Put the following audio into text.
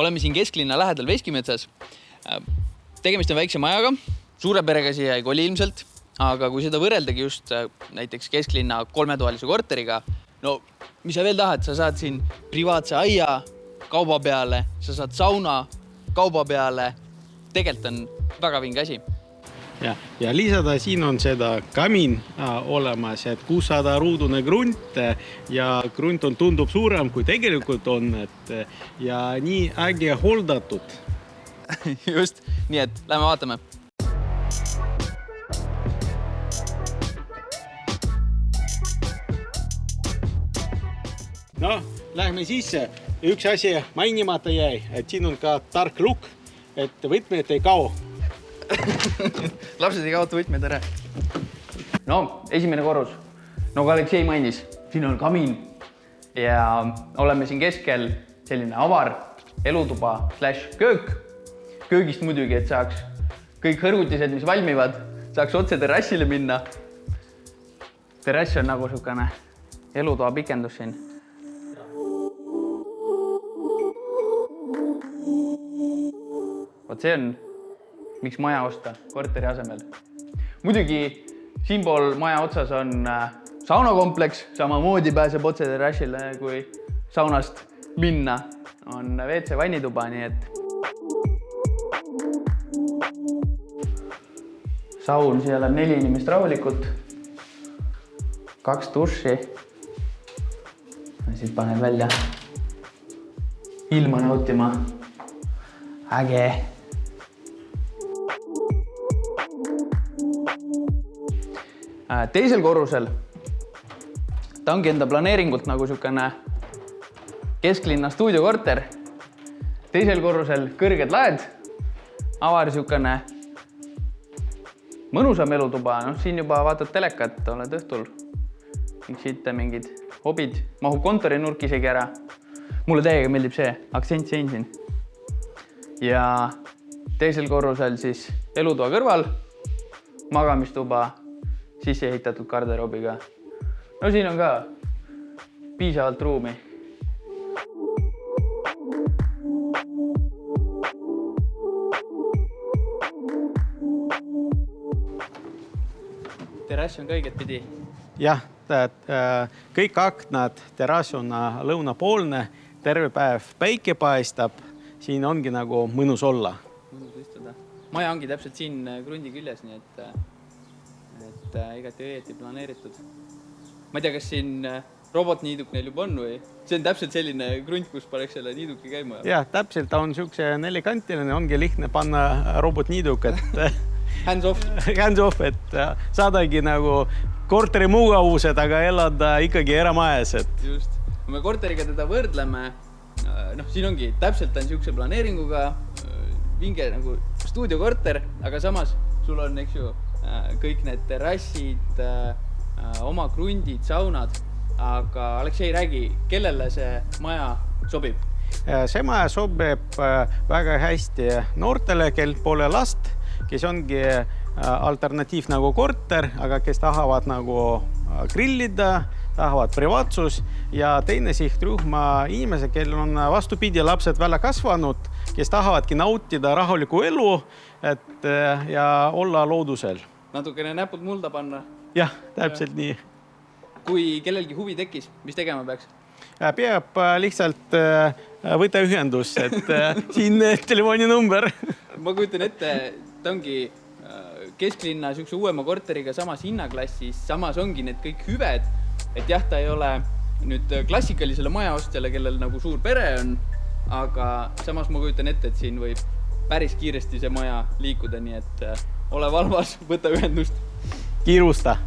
oleme siin kesklinna lähedal Veskimetsas. Tegemist on väikse majaga, suure perega siia ei koli ilmselt, aga kui seda võrreldagi just näiteks kesklinna 3-toalise korteriga, no mis sa veel tahad, sa saad siin privaatse aia kauba peale, sa saad sauna kauba peale, tegelikult on väga vinge asi. Ja lisada siin on seda kamin olemas, et 600 ruudune grunt ja grunt tundub suurem kui tegelikult on, ja nii äge hooldatud. Just, nii et lähme vaatame. No, lähme sisse. Üks asi mainimata jäi, et siin on ka tark lukk, et võtmed ei kao. Lapsed ei kaota võtmed ära. No, esimene korrus. Nagu Aleksei mainis, siin on kamin ja oleme siin keskel selline avar elutuba / köök. Köögist muidugi, et saaks kõik hõrgutised, mis valmivad, saaks otse terrassile minna. Terrass on nagu sukane elutoa pikendus siin. Vot see on, miks maja osta korteri asemel. Muidugi siinpool maja otsas on saunakompleks, samamoodi pääseb otse terrassile, kui saunast minna. On WC vannituba, nii et saun, seal on 4 inimest rahulikult, 2 duši. Ja siis paned välja ilma nautima. Äge. Teisel korrusel ta ongi enda planeeringult nagu sükene kesklinna stuudiokorter. Teisel korrusel kõrged laed, avar sükene mõnusam elutuba. No, siin juba vaatad telekat, oled õhtul. Siit mingid hobid, mahub kontorinurk isegi ära. Mulle täiega meeldib see aktsent siin. Ja teisel korrusel siis elutoa kõrval, magamistuba, sisse ehitatud garderoobiga. No siin on ka piisavalt ruumi. Terrass on kõiget pidi. Jah, kõik aknad, terrass on lõunapoolne, terve päev päike paistab, siin ongi nagu mõnus olla. Mõnus istuda. Maja ongi täpselt siin krundi küljes, nii et igati õieti planeeritud. Ma ei tea, kas siin robotniiduk neil juba on või? See on täpselt selline krunt, kus paneks selle niiduki käima. Jah, täpselt, ta on siukse 4-kantiline, ongi lihtne panna robotniiduk, et hands off, et saadagi nagu korteri mugavused, aga elada ikkagi eramajas. Just. Kui me korteriga teda võrdleme, siin ongi täpselt on siukse planeeringuga, vinge nagu stuudiokorter, aga samas sul on, eks ju, kõik need terrassid, oma krundid, saunad, aga Aleksei, räägi, kellele see maja sobib? See maja sobib väga hästi noortele, kel pole last, kes ongi alternatiiv nagu korter, aga kes tahavad nagu grillida, tahavad privaatsus ja teine sihtrühma inimese, kel on vastupidi lapsed välja kasvanud, kes tahavadki nautida rahuliku elu ja olla loodusel. Natukene näpud mulda panna. Jah, täpselt nii. Kui kellelgi huvi tekkis, mis tegema peaks? Peab lihtsalt võtta ühendus, et siin telefoninumber. Ma kujutan ette, ta ongi kesklinna sükse uuema korteriga samas hinnaklassis, samas ongi need kõik hüved, et jah, ta ei ole nüüd klassikalisele maja ostjale, kellel nagu suur pere on, aga samas ma kujutan ette, et siin võib päris kiiresti see maja liikuda, nii et ole valvas, võta ühendust. Kiirusta.